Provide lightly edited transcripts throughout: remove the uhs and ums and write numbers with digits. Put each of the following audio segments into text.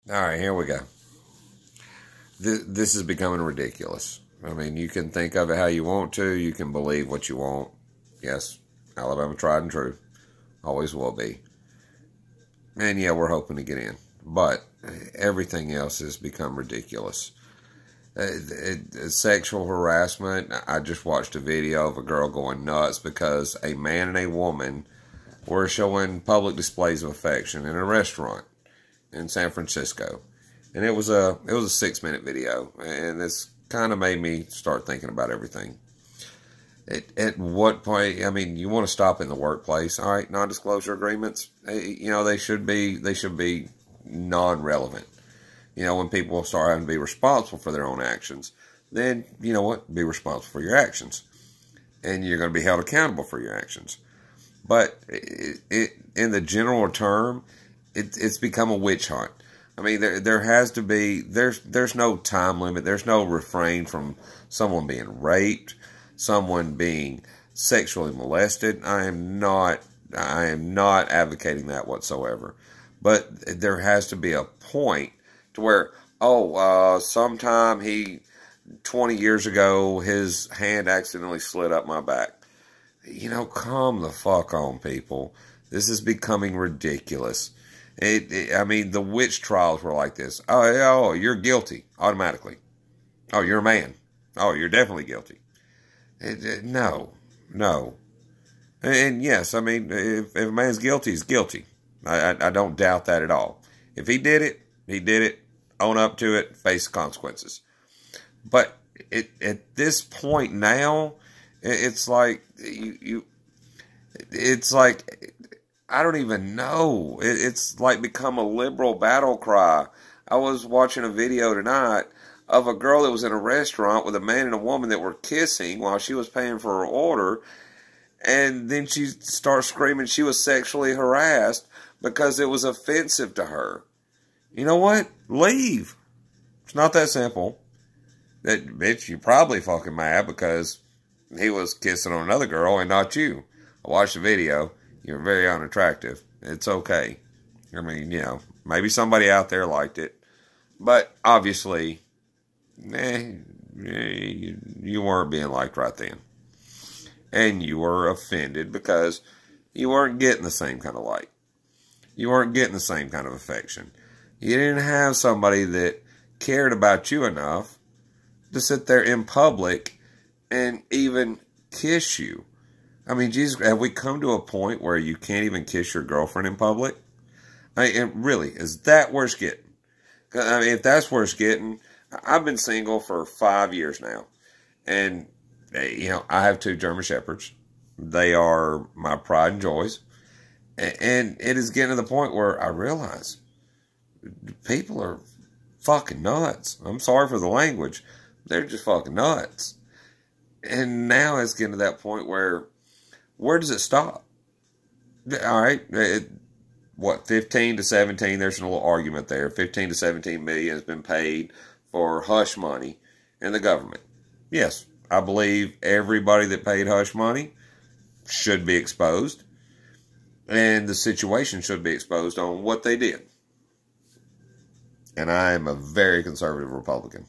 All right, here we go. This is becoming ridiculous. I mean, you can think of it how you want to. You can believe what you want. Yes, Alabama tried and true. Always will be. And yeah, we're hoping to get in. But everything else has become ridiculous. Sexual harassment. I just watched a video of a girl going nuts because a man and a woman were showing public displays of affection in a restaurant in San Francisco. And it was a 6-minute video, and this kind of made me start thinking about everything. At what point, I mean, you want to stop in the workplace, all right? Non-disclosure agreements, you know, they should be non-relevant. You know, when people start having to be responsible for their own actions, then, you know what, be responsible for your actions. And you're going to be held accountable for your actions. But in the general term, it's become a witch hunt. I mean, there has to be, there's no time limit. There's no refrain from someone being raped, someone being sexually molested. I am not advocating that whatsoever. But there has to be a point to where, sometime 20 years ago, his hand accidentally slid up my back. You know, calm the fuck on, people. This is becoming ridiculous. I mean, the witch trials were like this. Oh, you're guilty automatically. Oh, you're a man. Oh, you're definitely guilty. No. And yes, I mean, if a man's guilty, he's guilty. I don't doubt that at all. If he did it, he did it. Own up to it. Face the consequences. But at this point now, it's like it's like, I don't even know. It's like become a liberal battle cry. I was watching a video tonight of a girl that was in a restaurant with a man and a woman that were kissing while she was paying for her order. And then she starts screaming she was sexually harassed because it was offensive to her. You know what? Leave. It's not that simple. That bitch, you're probably fucking mad because he was kissing on another girl and not you. I watched the video. You're very unattractive. It's okay. I mean, you know, maybe somebody out there liked it. But obviously, you weren't being liked right then. And you were offended because you weren't getting the same kind of like. You weren't getting the same kind of affection. You didn't have somebody that cared about you enough to sit there in public and even kiss you. I mean, Jesus, have we come to a point where you can't even kiss your girlfriend in public? I mean, really, is that where it's getting? I mean, if that's where it's getting, I've been single for 5 years now. And, you know, I have 2 German Shepherds. They are my pride and joys. And it is getting to the point where I realize people are fucking nuts. I'm sorry for the language. They're just fucking nuts. And now it's getting to that point where does it stop? All right, 15 to 17, there's a little argument there. 15 to 17 million has been paid for hush money in the government. Yes, I believe everybody that paid hush money should be exposed. And the situation should be exposed on what they did. And I am a very conservative Republican.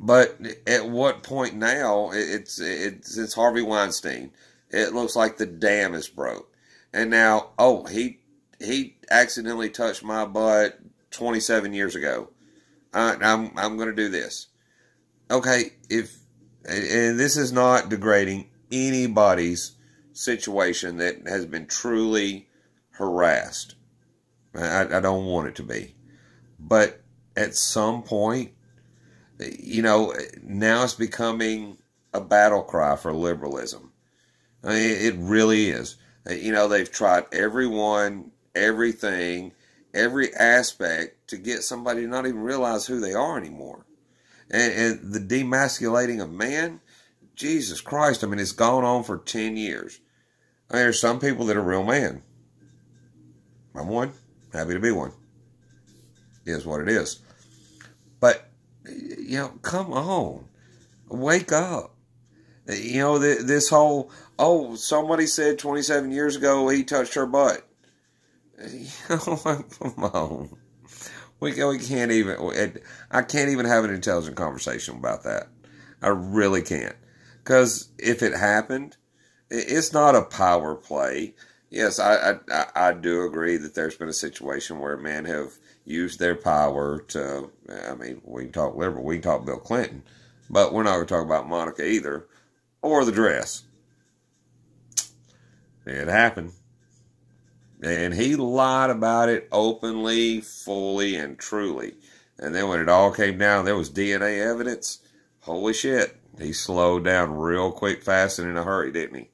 But at what point now, it's Harvey Weinstein. It looks like the dam is broke. And now, he accidentally touched my butt 27 years ago. I'm going to do this. Okay, and this is not degrading anybody's situation that has been truly harassed. I don't want it to be. But at some point, you know, now it's becoming a battle cry for liberalism. I mean, it really is. You know, they've tried everything, every aspect to get somebody to not even realize who they are anymore. And the demasculating of man, Jesus Christ, I mean, it's gone on for 10 years. I mean, there's some people that are real man. I'm one. Happy to be one. It is what it is. But, you know, come on. Wake up. You know, this whole, somebody said 27 years ago he touched her butt. You know, come on. We can't even, I can't even have an intelligent conversation about that. I really can't. Because if it happened, it's not a power play. Yes, I do agree that there's been a situation where men have used their power to, I mean, we can talk liberal, we can talk Bill Clinton, but we're not going to talk about Monica either, or the dress. It happened. And he lied about it openly, fully, and truly. And then when it all came down, there was DNA evidence. Holy shit. He slowed down real quick, fast, and in a hurry, didn't he?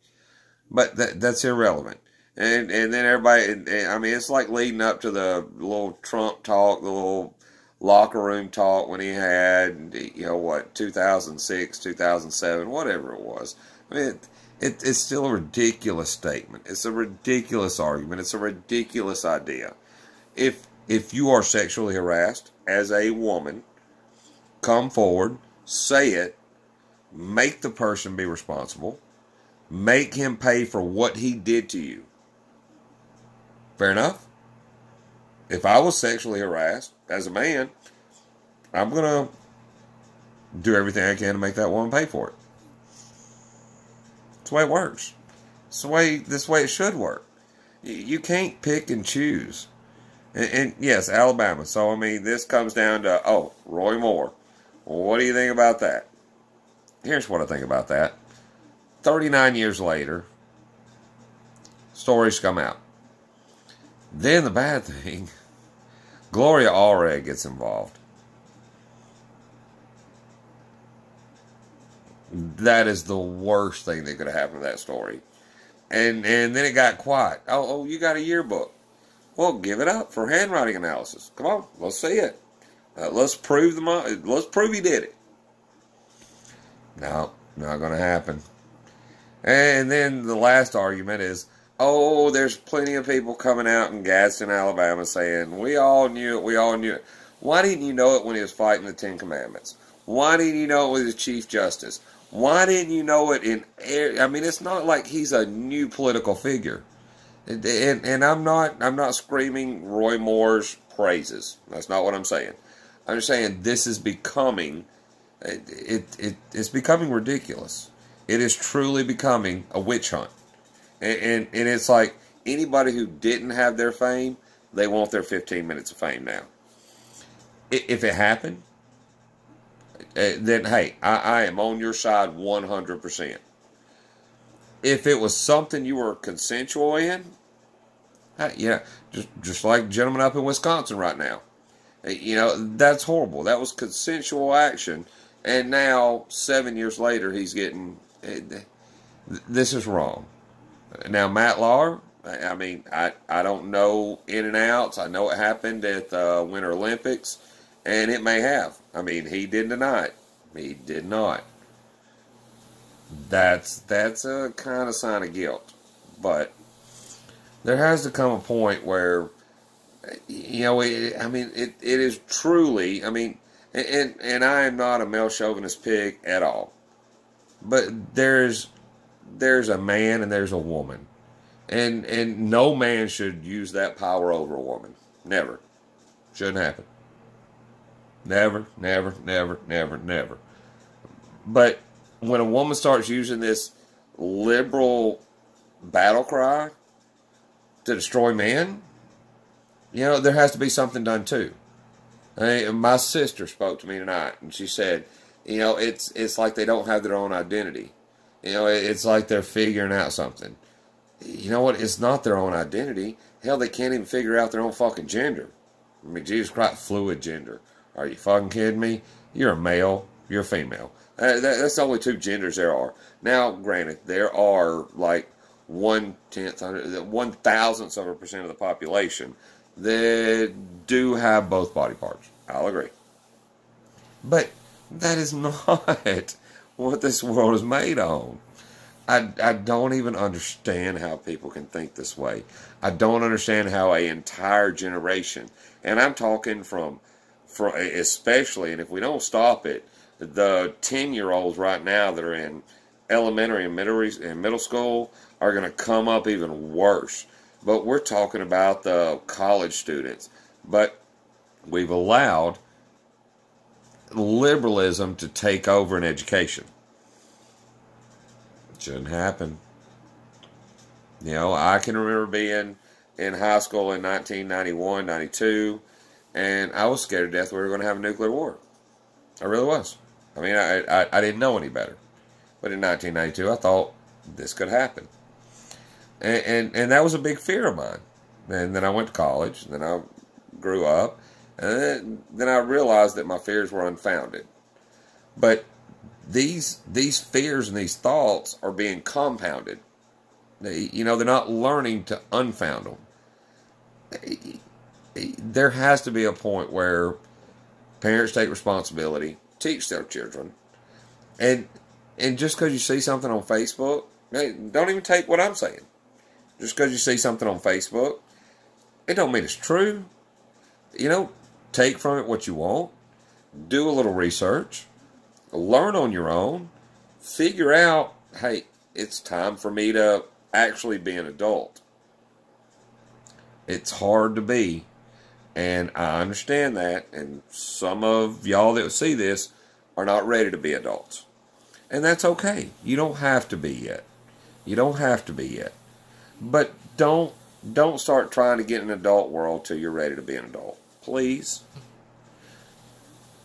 But that's irrelevant. And then everybody, I mean, it's like leading up to the little Trump talk, the little locker room talk when he had, you know, what, 2006, 2007, whatever it was. I mean, it's still a ridiculous statement. It's a ridiculous argument. It's a ridiculous idea. If you are sexually harassed as a woman, come forward, say it, make the person be responsible, make him pay for what he did to you. Fair enough? If I was sexually harassed as a man, I'm going to do everything I can to make that woman pay for it. That's the way it works. It's this way it should work. You can't pick and choose. And yes, Alabama. So, I mean, this comes down to, oh, Roy Moore. What do you think about that? Here's what I think about that. 39 years later, stories come out. Then the bad thing, Gloria Allred gets involved. That is the worst thing that could have happened to that story. And then it got quiet. Oh, you got a yearbook. Well, give it up for handwriting analysis. Come on, let's see it. Let's prove he did it. No, not going to happen. And then the last argument is, oh, there's plenty of people coming out in Gadsden, Alabama saying, we all knew it. Why didn't you know it when he was fighting the Ten Commandments? Why didn't you know it with the Chief Justice? Why didn't you know it I mean, it's not like he's a new political figure. And I'm not screaming Roy Moore's praises. That's not what I'm saying. I'm just saying this is becoming, it's becoming ridiculous. It is truly becoming a witch hunt. And it's like anybody who didn't have their fame, they want their 15 minutes of fame now. If it happened, then hey, I am on your side 100%. If it was something you were consensual in, yeah, just like gentlemen up in Wisconsin right now. You know, that's horrible. That was consensual action. And now, 7 years later, he's getting, this is wrong. Now, Matt Lauer, I mean, I don't know in and outs. I know it happened at the Winter Olympics, and it may have. I mean, he didn't deny it. He did not. That's a kind of sign of guilt. But there has to come a point where, you know, I mean, it is truly, I mean, and I am not a male chauvinist pig at all. But there's a man and there's a woman. And no man should use that power over a woman. Never. Shouldn't happen. Never, never, never, never, never. But when a woman starts using this liberal battle cry to destroy men, you know, there has to be something done too. My sister spoke to me tonight, and she said, you know, it's like they don't have their own identity. You know, it's like they're figuring out something. You know what? It's not their own identity. Hell, they can't even figure out their own fucking gender. I mean, Jesus Christ, fluid gender. Are you fucking kidding me? You're a male. You're a female. That's the only two genders there are. Now, granted, there are like 1,000% of the population that do have both body parts. I'll agree. But that is not what this world is made on. I don't even understand how people can think this way. I don't understand how an entire generation, and I'm talking from especially, and if we don't stop it, the 10-year-olds right now that are in elementary and middle school are going to come up even worse. But we're talking about the college students. But we've allowed liberalism to take over in education. It shouldn't happen. You know, I can remember being in high school in 1991, 92, and I was scared to death we were going to have a nuclear war. I really was. I mean, I didn't know any better. But in 1992, I thought this could happen. And that was a big fear of mine. And then I went to college, and then I grew up, and then I realized that my fears were unfounded. But these fears and these thoughts are being compounded. They're not learning to unfound them. There has to be a point where parents take responsibility, teach their children, and just because you see something on Facebook, don't even take what I'm saying. Just because you see something on Facebook, it don't mean it's true. Take from it what you want, do a little research, learn on your own, figure out, hey, it's time for me to actually be an adult. It's hard to be, and I understand that, and some of y'all that see this are not ready to be adults. And that's okay. You don't have to be yet. You don't have to be yet. But don't start trying to get in an adult world till you're ready to be an adult. Please.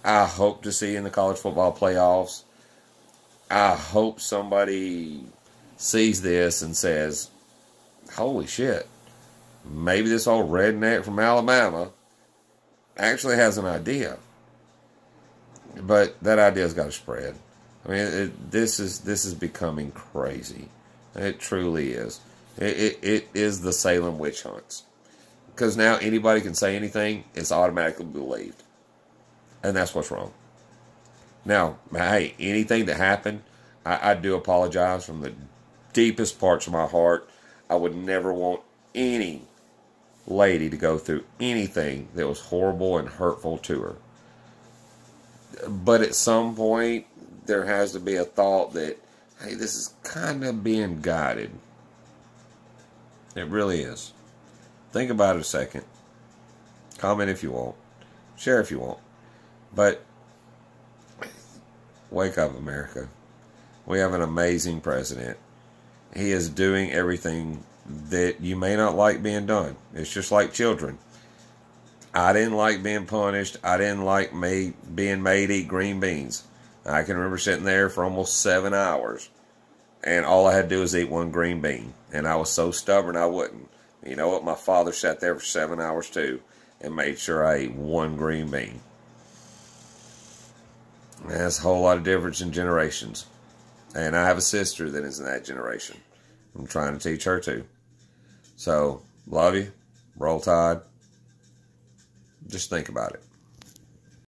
I hope to see you in the college football playoffs. I hope somebody sees this and says, holy shit, maybe this old redneck from Alabama actually has an idea. But that idea's got to spread. I mean, this is becoming crazy. It truly is. It is the Salem witch hunts. Because now anybody can say anything, it's automatically believed. And that's what's wrong. Now, hey, anything that happened, I do apologize from the deepest parts of my heart. I would never want any lady to go through anything that was horrible and hurtful to her. But at some point, there has to be a thought that, hey, this is kind of being guided. It really is. Think about it a second. Comment if you want. Share if you want. But wake up, America. We have an amazing president. He is doing everything that you may not like being done. It's just like children. I didn't like being punished. I didn't like being made eat green beans. I can remember sitting there for almost 7 hours, and all I had to do was eat one green bean. And I was so stubborn I wouldn't. You know what? My father sat there for 7 hours too and made sure I ate one green bean. That's a whole lot of difference in generations. And I have a sister that is in that generation. I'm trying to teach her too. So, love you. Roll Tide. Just think about it.